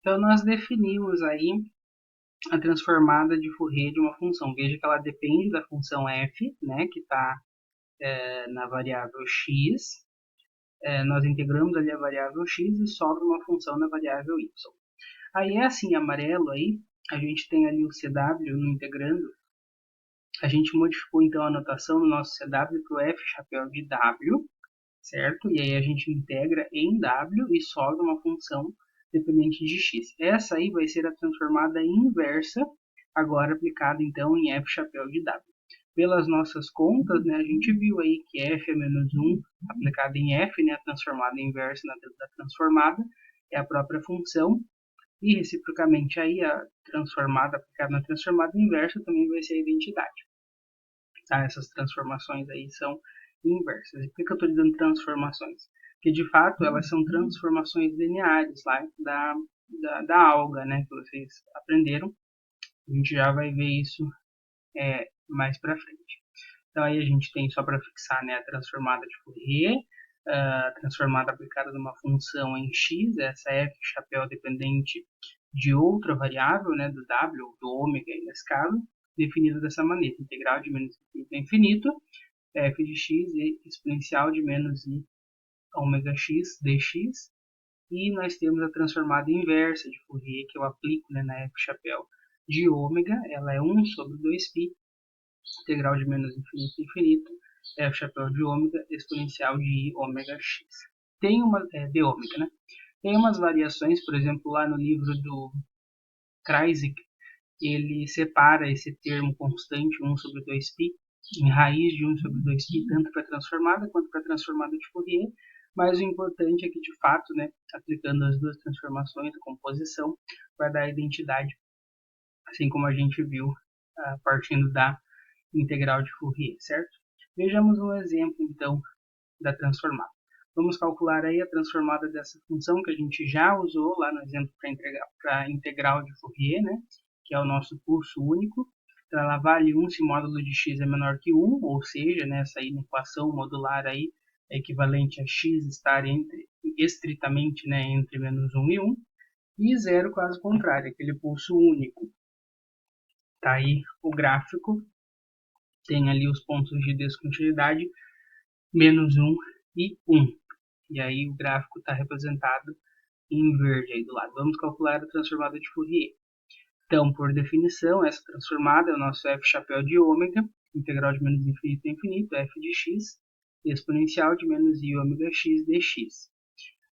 Então, nós definimos aí a transformada de Fourier de uma função. Veja que ela depende da função f, né, que está na variável x. Nós integramos ali a variável x e sobra uma função na variável y. Aí é assim, amarelo aí, a gente tem ali o CW no integrando. A gente modificou então a notação do nosso CW para o f chapéu de W, certo? E aí a gente integra em W e sobra uma função dependente de x. Essa aí vai ser a transformada inversa, agora aplicada então em f chapéu de W. Pelas nossas contas, né, a gente viu aí que f é menos 1 aplicada em f, né, a transformada inversa da transformada, é a própria função, e reciprocamente aí a transformada aplicada na transformada inversa também vai ser a identidade. Tá? Essas transformações aí são inversas. E por que eu estou dizendo transformações? Porque de fato elas são transformações lineares lá da alga, né, que vocês aprenderam. A gente já vai ver isso mais para frente. Então aí a gente tem, só para fixar, né, a transformada de Fourier, a transformada aplicada numa função em x, essa f chapéu dependente de outra variável, né, do w ou do ômega aí nesse caso, definida dessa maneira: integral de menos infinito a infinito, f de x e exponencial de menos i ômega x dx. E nós temos a transformada inversa de Fourier, que eu aplico, né, na f chapéu de ômega, ela é 1 sobre 2π, integral de menos infinito a infinito, f chapéu de ômega exponencial de i ômega x. Tem uma, de ômega, né? Tem umas variações, por exemplo, lá no livro do Kreisig, ele separa esse termo constante 1 sobre 2π em raiz de 1 sobre 2π, tanto para a transformada quanto para a transformada de Fourier, mas o importante é que, de fato, né, aplicando as duas transformações, a composição, vai dar a identidade, assim como a gente viu partindo da integral de Fourier, certo? Vejamos um exemplo, então, da transformada. Vamos calcular aí a transformada dessa função que a gente já usou lá no exemplo para integral de Fourier, né? Que é o nosso curso único. Então, ela vale 1 se o módulo de x é menor que 1, ou seja, né, essa equação modular aí é equivalente a x estar estritamente, né, entre menos 1 e 1, e zero caso contrário, aquele pulso único. Tá aí o gráfico, tem ali os pontos de descontinuidade, menos 1 e 1. E aí o gráfico está representado em verde aí do lado. Vamos calcular a transformada de Fourier. Então, por definição, essa transformada é o nosso f chapéu de ômega, integral de menos infinito a infinito, f de x, exponencial de menos i ômega x dx.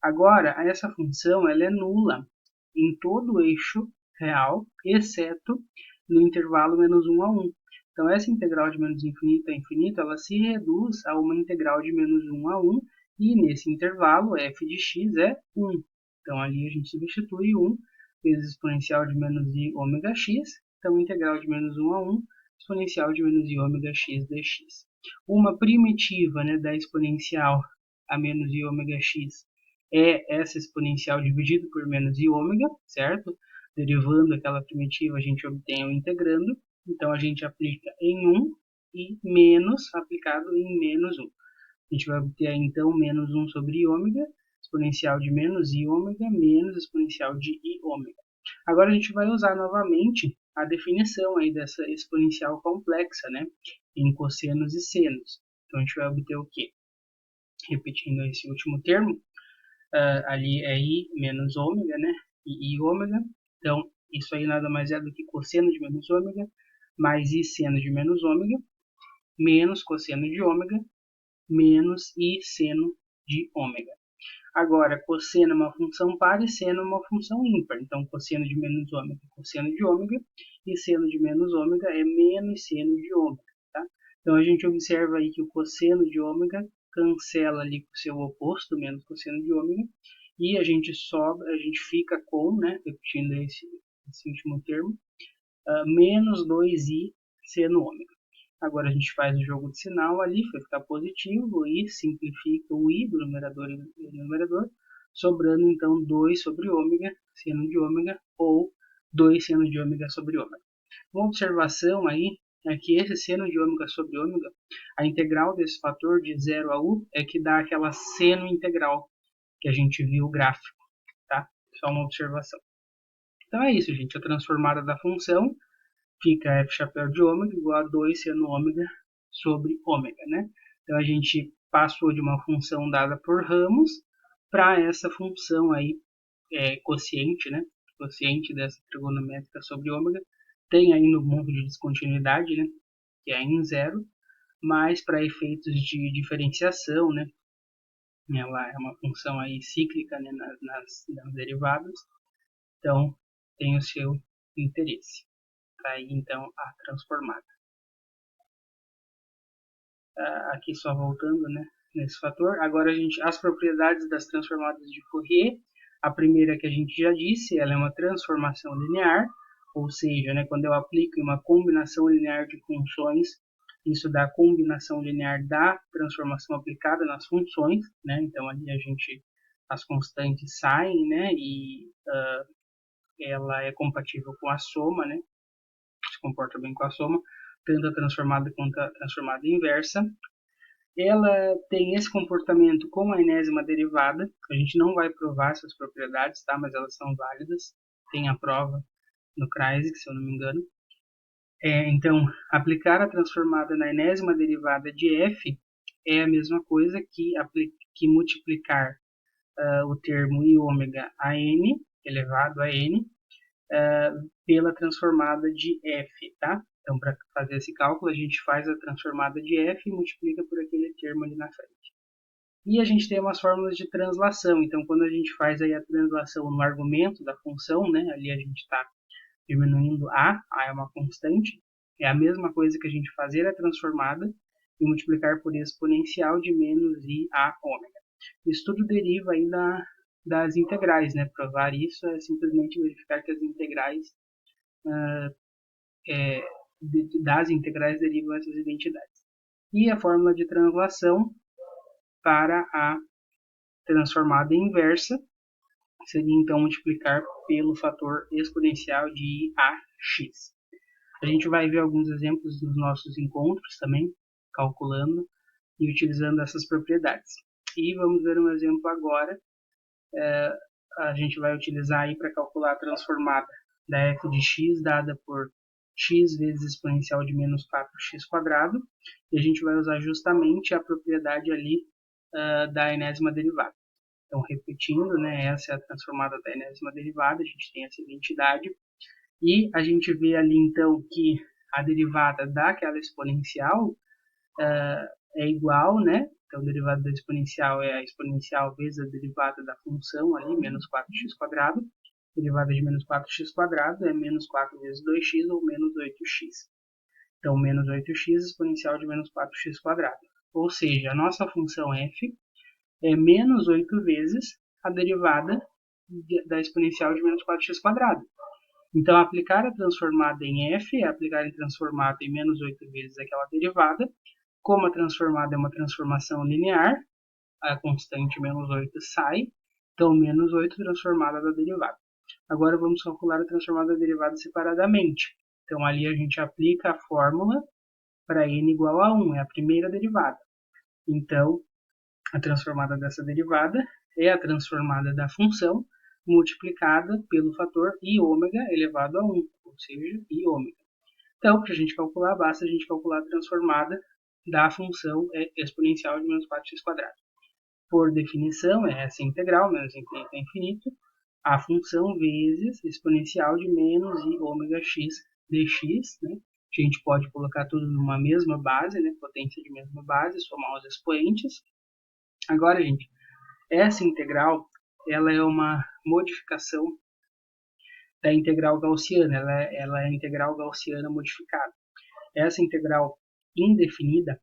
Agora, essa função ela é nula em todo o eixo real, exceto no intervalo menos 1 a 1. Então, essa integral de menos infinito a infinito, ela se reduz a uma integral de menos 1 a 1, e nesse intervalo, f de x é 1. Então, ali a gente substitui 1 vezes exponencial de menos i ômega x, então integral de menos 1 a 1, exponencial de menos i ômega x dx. Uma primitiva, né, da exponencial a menos i ômega x é essa exponencial dividido por menos i ômega, certo? Derivando aquela primitiva, a gente obtém o integrando. Então, a gente aplica em 1 e menos aplicado em menos 1. A gente vai obter, então, menos 1 sobre i ômega, exponencial de menos i ômega, menos exponencial de i ômega. Agora, a gente vai usar novamente a definição aí dessa exponencial complexa, né? Em cossenos e senos. Então, a gente vai obter o quê? Repetindo esse último termo, ali é i menos ômega, né? E i ômega. Então, isso aí nada mais é do que cosseno de menos ômega, mais i seno de menos ômega, menos cosseno de ômega, menos i seno de ômega. Agora, cosseno é uma função par e seno é uma função ímpar. Então, cosseno de menos ômega é cosseno de ômega, e seno de menos ômega é menos seno de ômega. Tá? Então, a gente observa aí que o cosseno de ômega cancela ali com o seu oposto, menos cosseno de ômega, e a gente fica com, né, repetindo esse último termo, menos 2i seno ômega. Agora a gente faz o jogo de sinal ali, vai ficar positivo, o i simplifica o i do numerador e do numerador, sobrando então 2 sobre ômega, seno de ômega, ou 2 seno de ômega sobre ômega. Uma observação aí é que esse seno de ômega sobre ômega, a integral desse fator de 0 a u é que dá aquela seno integral que a gente viu o gráfico, tá? Só uma observação. Então é isso, gente. A transformada da função fica f chapéu de ômega igual a 2 seno ômega sobre ômega, né? Então a gente passou de uma função dada por ramos para essa função aí, quociente, né? Quociente dessa trigonométrica sobre ômega. Tem ainda um monte de descontinuidade, né? Que é em zero, mas para efeitos de diferenciação, né? Ela é uma função aí cíclica, né? nas derivadas, então tem o seu interesse. Tá aí então a transformada. Aqui só voltando, né, nesse fator. Agora as propriedades das transformadas de Fourier. A primeira que a gente já disse, ela é uma transformação linear, ou seja, né, quando eu aplico uma combinação linear de funções, isso dá a combinação linear da transformação aplicada nas funções, né? Então ali as constantes saem, né, e ela é compatível com a soma, né? Se comporta bem com a soma, tanto a transformada quanto a transformada inversa. Ela tem esse comportamento com a enésima derivada. A gente não vai provar essas propriedades, tá? Mas elas são válidas. Tem a prova no Kreisig, se eu não me engano. Então, aplicar a transformada na enésima derivada de f é a mesma coisa que multiplicar o termo i ômega a n, elevado a n, pela transformada de f, tá? Então, para fazer esse cálculo, a gente faz a transformada de f e multiplica por aquele termo ali na frente. E a gente tem umas fórmulas de translação. Então, quando a gente faz aí a translação no argumento da função, né, ali a gente está diminuindo a é uma constante, é a mesma coisa que a gente fazer a transformada e multiplicar por exponencial de menos i a ômega. Isso tudo deriva aí das integrais, né? Provar isso é simplesmente verificar que as integrais das integrais derivam essas identidades. E a fórmula de translação para a transformada inversa seria então multiplicar pelo fator exponencial de i a x. A gente vai ver alguns exemplos dos nossos encontros também, calculando e utilizando essas propriedades. E vamos ver um exemplo agora. A gente vai utilizar aí para calcular a transformada da f de x dada por x vezes exponencial de menos 4x quadrado. E a gente vai usar justamente a propriedade ali da enésima derivada. Então, repetindo, né, essa é a transformada da enésima derivada, a gente tem essa identidade. E a gente vê ali, então, que a derivada daquela exponencial é igual, né? Então, a derivada da exponencial é a exponencial vezes a derivada da função ali, menos 4x quadrado. A derivada de menos 4x quadrado é menos 4 vezes 2x ou menos 8x. Então, menos 8x exponencial de menos 4x quadrado. Ou seja, a nossa função f é menos 8 vezes a derivada da exponencial de menos 4x quadrado. Então, aplicar a transformada em f é aplicar a transformada em menos 8 vezes aquela derivada. Como a transformada é uma transformação linear, a constante menos 8 sai, então menos 8 transformada da derivada. Agora vamos calcular a transformada da derivada separadamente. Então ali a gente aplica a fórmula para n igual a 1, é a primeira derivada. Então, a transformada dessa derivada é a transformada da função multiplicada pelo fator i ômega elevado a 1, ou seja, i ômega. Então, para a gente calcular, basta a gente calcular a transformada da função exponencial de menos 4x quadrado. Por definição, é essa integral, menos infinito a infinito, a função vezes exponencial de menos i ômega x dx, né? A gente pode colocar tudo numa mesma base, né? Potência de mesma base, somar os expoentes. Agora, gente, essa integral, ela é uma modificação da integral gaussiana, ela é a integral gaussiana modificada. Essa integral indefinida,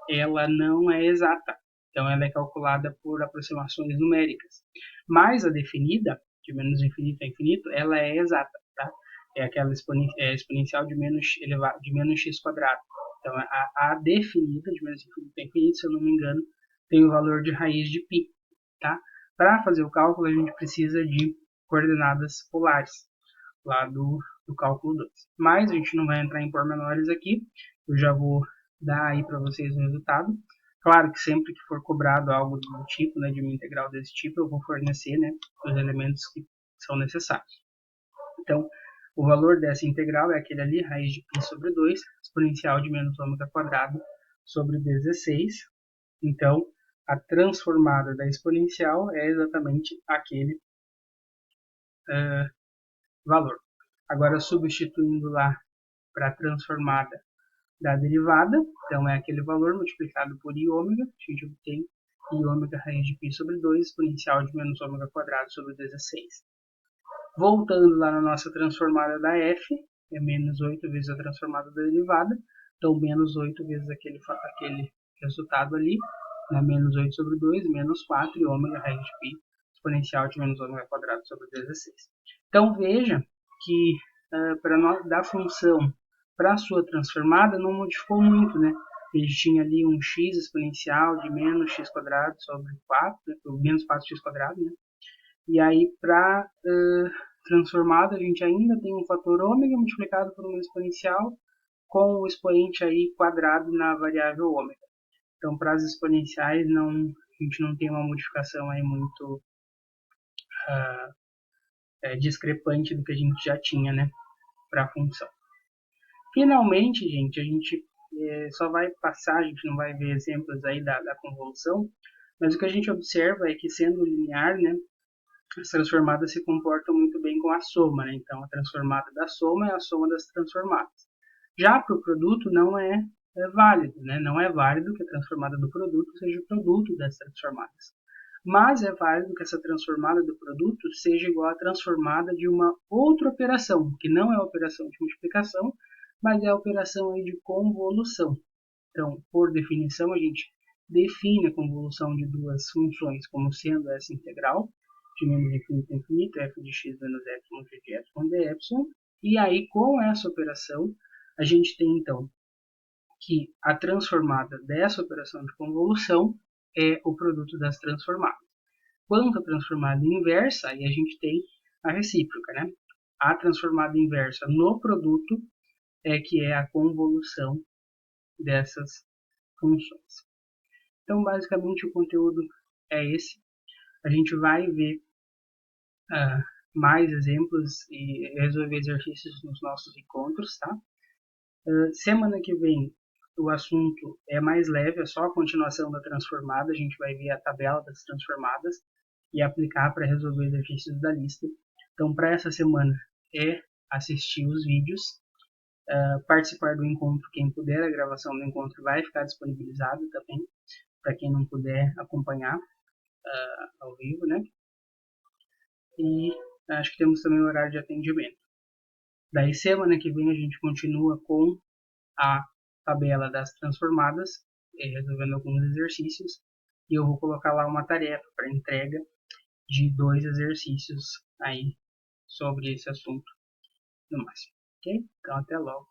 ela não é exata, então ela é calculada por aproximações numéricas. Mas a definida, de menos infinito a infinito, ela é exata, tá? É aquela exponencial de menos x quadrado. Então a definida, de menos infinito a infinito, se eu não me engano, tem o valor de raiz de π, tá? Para fazer o cálculo, a gente precisa de coordenadas polares, lá do cálculo 2. Mas a gente não vai entrar em pormenores aqui, eu já vou dar aí para vocês o resultado. Claro que sempre que for cobrado algo do tipo, né, de uma integral desse tipo, eu vou fornecer, né, os elementos que são necessários. Então, o valor dessa integral é aquele ali, raiz de π sobre 2, exponencial de menos ômega quadrado sobre 16. Então, a transformada da exponencial é exatamente aquele valor. Agora, substituindo lá para a transformada da derivada, então é aquele valor multiplicado por i ômega, a gente obtém i ômega raiz de π sobre 2, exponencial de menos ômega quadrado sobre 16. Voltando lá na nossa transformada da f, é menos 8 vezes a transformada da derivada, então menos 8 vezes aquele resultado ali, né? Menos 8 sobre 2, menos 4, e ômega raiz de π, exponencial de menos ômega quadrado sobre 16. Então veja que da função para a sua transformada não modificou muito, né? A gente tinha ali um x exponencial de menos x quadrado sobre 4, né? Menos 4x quadrado, né? E aí, para transformada, a gente ainda tem um fator ômega multiplicado por uma exponencial com o expoente aí quadrado na variável ômega. Então, para as exponenciais, a gente não tem uma modificação aí muito discrepante do que a gente já tinha, né, para a função. Finalmente, gente, a gente só vai passar, a gente não vai ver exemplos aí da convolução, mas o que a gente observa é que, sendo linear, né, as transformadas se comportam muito bem com a soma, né? Então, a transformada da soma é a soma das transformadas. Já para o produto não é válido, né? Não é válido que a transformada do produto seja o produto das transformadas. Mas é válido que essa transformada do produto seja igual à transformada de uma outra operação, que não é a operação de multiplicação, mas é a operação aí de convolução. Então, por definição, a gente define a convolução de duas funções como sendo essa integral, de menos infinito a infinito, f de x menos y de y dε, e aí com essa operação a gente tem então que a transformada dessa operação de convolução é o produto das transformadas. Quanto à transformada inversa, aí a gente tem a recíproca, né? A transformada inversa no produto é que é a convolução dessas funções. Então, basicamente, o conteúdo é esse. A gente vai ver mais exemplos e resolver exercícios nos nossos encontros, tá? Semana que vem o assunto é mais leve, é só a continuação da transformada, a gente vai ver a tabela das transformadas e aplicar para resolver exercícios da lista. Então, para essa semana é assistir os vídeos, participar do encontro, quem puder, a gravação do encontro vai ficar disponibilizada também, para quem não puder acompanhar ao vivo, né? E acho que temos também o horário de atendimento. Daí, semana que vem, a gente continua com a tabela das transformadas, resolvendo alguns exercícios, e eu vou colocar lá uma tarefa para entrega de 2 exercícios aí sobre esse assunto no máximo. Ok? Então, até logo.